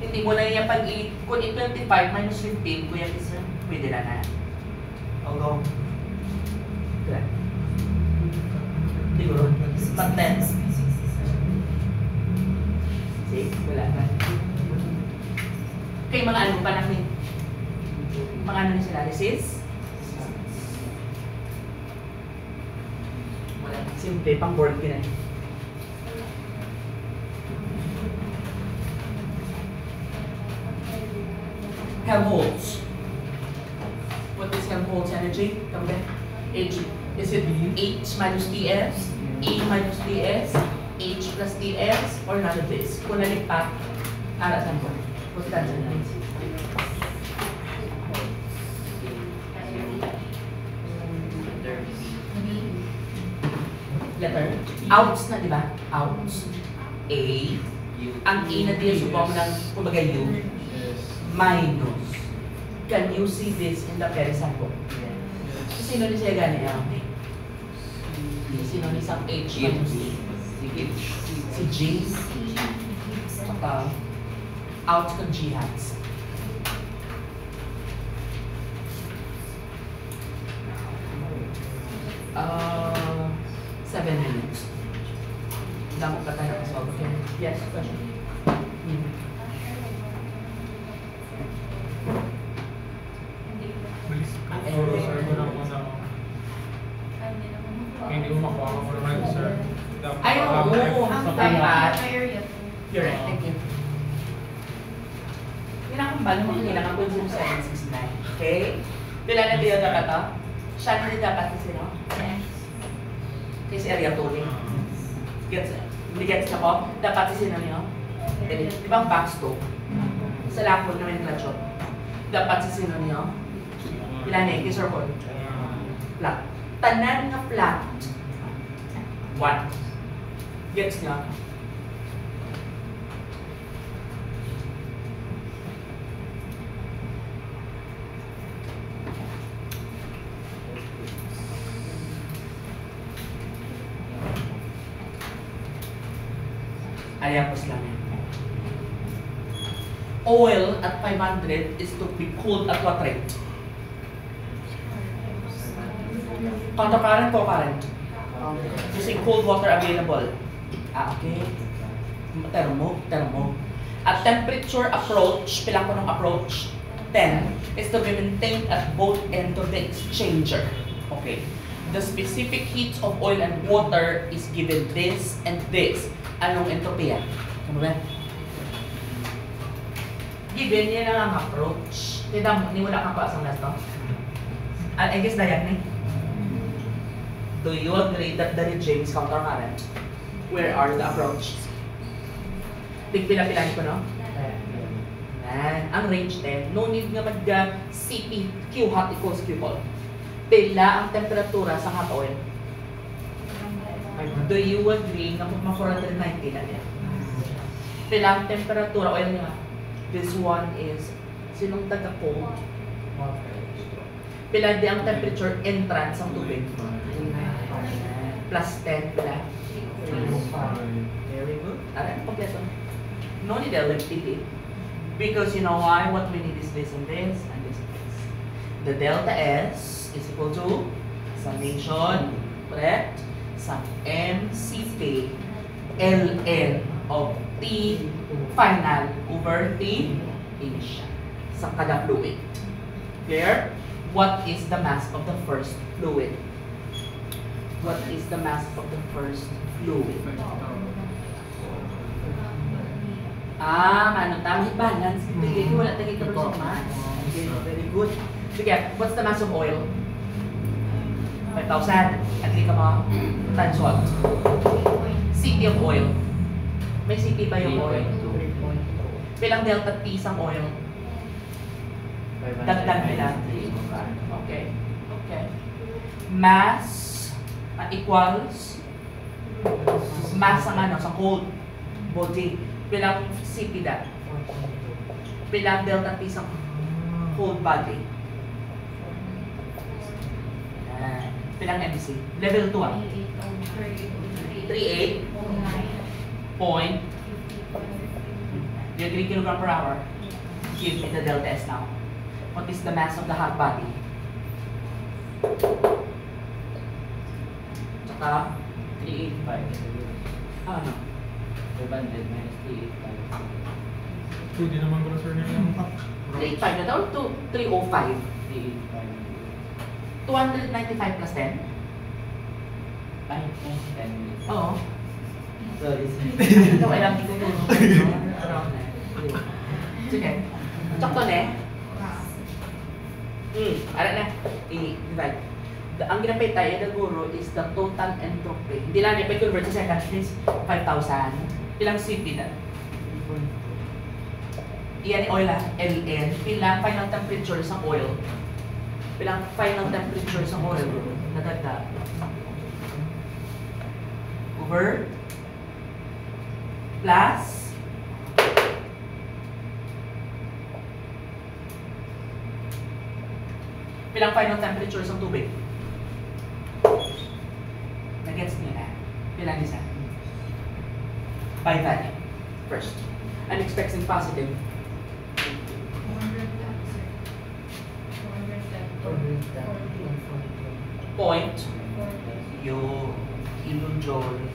Hindi mo na yung kung 25 minus 15, kuya isa, pwede na na. Go. Good. Siguro, pag 10. See, wala na. Kay mga ano pa namin? Mga ano ni sila? Sis? Wala. Simple, pang board ka na. Helmholtz. What is Helmholtz energy? Come back. H. Is it H minus Ts, E minus Ts, H plus Ts, or none of this? Kung nalipat, aratan ko. What's that? Letter. Outs na, di ba? Outs. A. Ang A na din subong ng, kumbaga U. Minus. Can you see this in the perisample? Sino ni siya gani? Sino ni isang H minus E? Si G. Out ng G hats. Uh, 7 minutes. Damo ka tayo sa okay. Yes, question. Hindi mo makuha ko naman, sir. Ay, oo. Dapat. area. You're right. Thank you. Kinakambal mo kailangan po yung 769. Okay? Pila na tayo dapat ito? Siya na rin dapat kasi, no? Kasi area tooling. Gets? Hindi gets na po? Dapat kasi sino niyo? Di ba ang box to? Sa lapon naman yung clutch. Dapat si sino niyo? Pila na eh? Or hold? Flat. Tanan nga flat. 1. Gets niyo? Ayapos lang yan. Oil at 500 is to be cooled at what rate? Countercurrent or current? Using cold water available. Okay. Thermo. At temperature approach, pilang ko ng approach, 10, is to be maintained at both ends of the exchanger. Okay. The specific heats of oil and water is given this and this. Anong entropy yan? Ano ba? Given niya lang ang approach. Hindi mo na kang paasang nas to? I guess na yan eh. Do you agree that the regime is countercurrent? Where are the approach? Pila-pilahin ko, no? Yan. Ang range 10. No need nga mag-CP, Q hot equals Q cold. Pila ang temperatura sa hot oil? Do you agree na kung 490 na niya? Pila ang temperatura oil niya? This one is, sinong taga-cold? Pila di ang temperature entrance ng tubig? Plus 10 pila? Very good. Aray, kompleto. No need LFTP. Because you know why? What we need is this and this and this and this. The delta S is equal to summation, correct? Sum MCP ln of T final over T initial sa kada fluid. Clear? What is the mass of the first fluid? What is the mass of the first fluid? Ano tama? Balance. Sige, wala tayong ito sa mass. Okay, very good. Sige, what's the mass of oil? 5,000. At ka mo, times what? CP of oil. May CP ba yung oil? Pilang delta T sa oil? Dagdag nila. Okay. Okay. Mass equals mass ang ano, sa cold body. Pilang CP that? Pilang delta T sa cold body? Pilang MBC? Level 2 ah? 38? Point. Do you agree kilogram per hour? Give me the delta S now. What is the mass of the hot body? Tsaka, 385. ano? 500 minus 385. Pwede naman ko sir nila yung 385 na daw, 305. 385. 295 plus 10? Ay, 10 Oo. Sorry, Ikaw ay lang dito. Sige. Tsaka na eh. Alam na. I-divide. Ang ginapit tayo ng guro is the total entropy. Hindi lang niya convert sa seconds is 5,000. Ilang CP na? Iyan oil ah, LN. Pilang final temperature sa oil. Pilang final temperature sa oil. Nadagdag. Over. Plus. Pilang final temperature sa tubig? Nag-gets niyo na? Pilang isa? By value. First. I'm expecting positive. 200 lang, sir. 200 lang. Point. 40. Yung kilojoule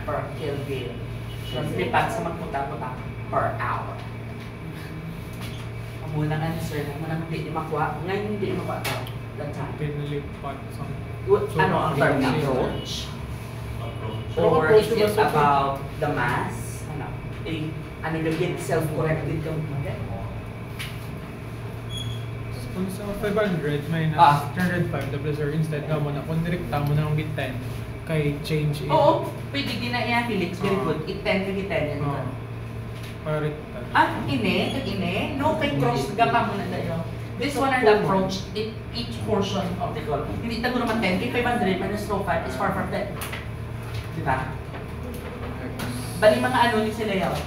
per Kelvin. Tapos lipat sa magputa-puta per hour. Ang munang answer, ang munang hindi makuha. Ngayon hindi makuha ito. That time. pinilipat sa Ano ang term na approach? Approach. Or approach is diba it sa- about the mass? Ano? Ano na yun? Self-corrected kang mga? kung sa 500 minus Ah. 305 double sir instead nga mo na kung direkta mo na ang 10 kay change in Oo, pwede din na yan, Felix. Very Ah. good. I-10 ka kita yan. oh paritan Ine? No, kay cross gapa mo na tayo. This one are the approach, each portion of the goal. Hindi tago naman 10, kay 500 minus 5 is far from 10. Di ba? Bali mga ano ni sila yun?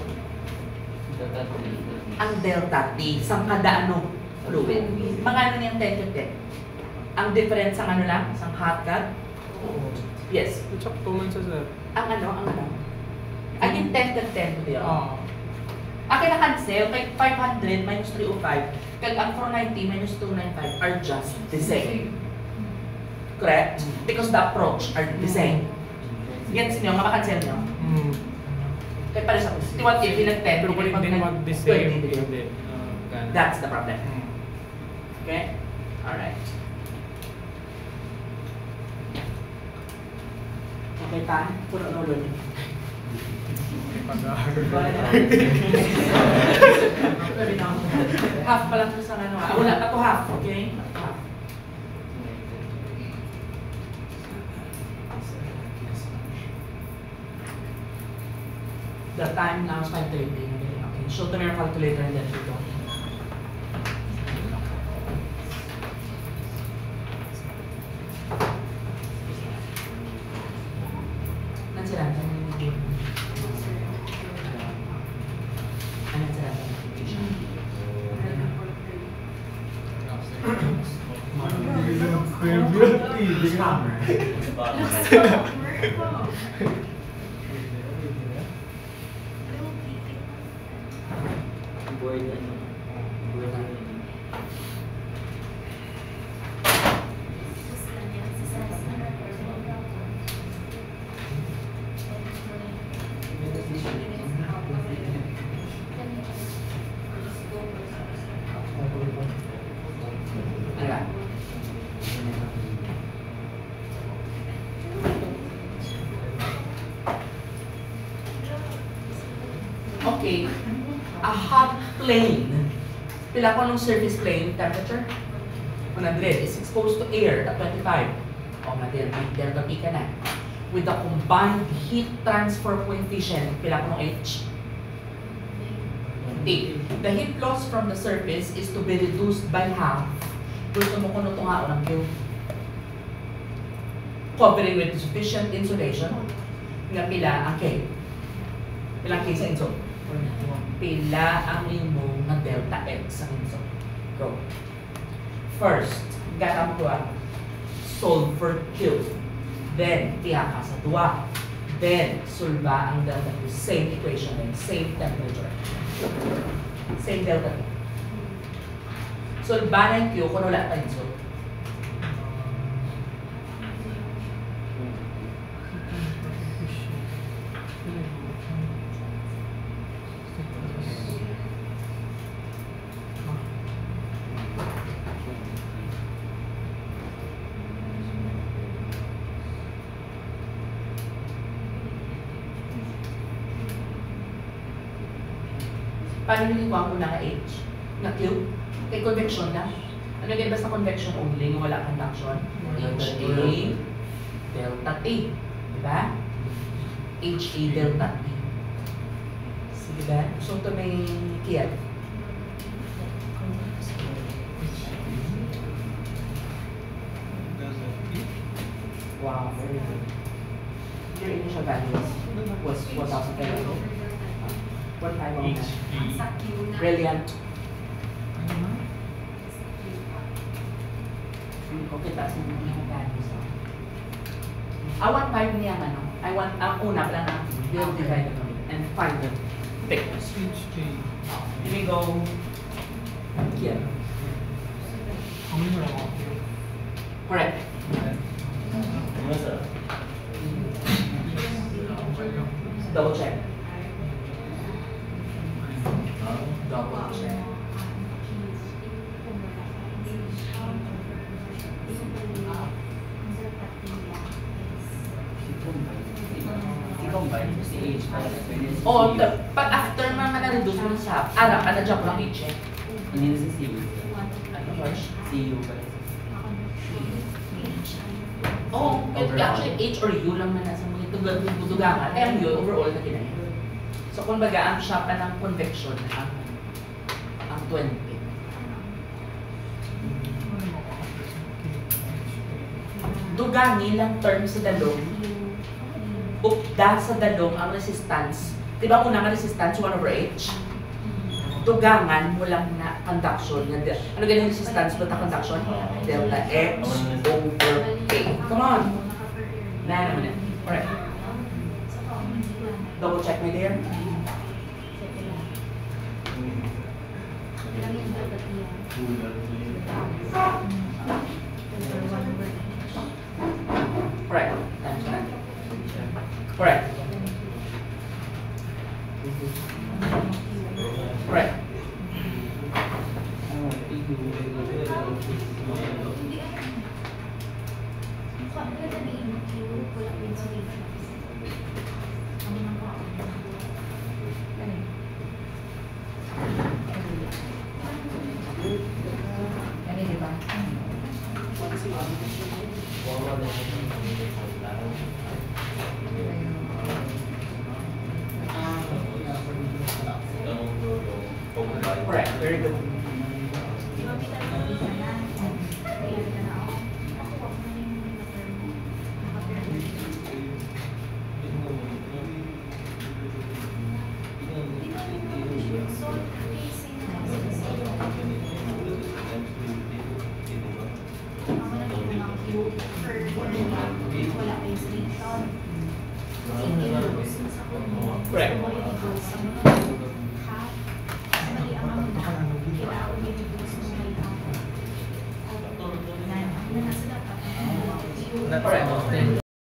Ang delta T, sang kada ano fluid. Mga ano niyang 10 to 10. Ang difference ang ano lang, sang hot cut. Yes. check to man sa sir Ang ano. Aging 10 to 10 to yun. ah Akin na cancel, kay 500 minus 305, kag ang 490 minus 295 are just the same. Correct? Because the approach are the same. Gets niyo, mapakancel niyo? Kaya pala sa si what if pinag-10, pero kung hindi mag mag the same 20 hindi That's the problem. Okay? Alright. Okay, tan? Puno ulo niyo. Half pa lang to sa ano. Wala pa to half, okay? Half. The time now is 5:30. Okay, show to your calculator and then we go. Nansiraan ka ng game. Ano nansiraan ka ng game? Board ano? Board ano? Ano ba? Okay. A hot plane. Pila ko ng surface plane temperature? 100 is exposed to air at 25. O, delta P ka na. With the combined heat transfer coefficient, pila ko ng H? 8. The heat loss from the surface is to be reduced by half. Gusto mo kung ito nga ng Q. Covering with sufficient insulation. Nga pila ang K. Pila ang K sa insul? Pila ang imong na delta X sa insul. Go. First, gana mo solve for Q. Then, tiya ka sa 2. Then, sulba ang delta Q. Same equation din. Same temperature. Same delta Q. Sulba ng Q kung wala tayong sul. Paano nilikuha ko na H? Na Q? Kay convection na. Ano yung basta convection only, yung wala conduction? HA delta T. Diba? HA delta T. Sige ba? So ito may kiyat. Wow, very good. Your initial values was 4,000 pesos. 1.5 on that. Sa Q na. Brilliant. Okay, taas mo muna yung values. I want 5 niya ano. I want, ang una pala na, we'll divide them and find the thickness. HA. Here we go. Here. Ang mo lang ako. Correct. Ano sir? Double check. Ah, Double check. I-combine mo si H minus Oo, pag after mga na-reduce mo sa arap, na-jump lang i-check. Hindi na si C. Ano, George? CU pala. Oo, Overall. actually H or U lang man nasa mga tugangan. Kaya yun, overall na kinahin. So, kumbaga, ang siya pa ng convection, ang 20. Dugangi lang term sa dalong. Upda sa dalong ang resistance. Di ba unang resistance, 1/H? Dugangan mo lang na conduction. Ano ganyan resistance but na conduction? Delta X over K. Come on! Na naman yan. Alright. Double check me there. Correct. Times that. Correct. Correct. Ano di ba? Correct. Very good. Correct. Correct.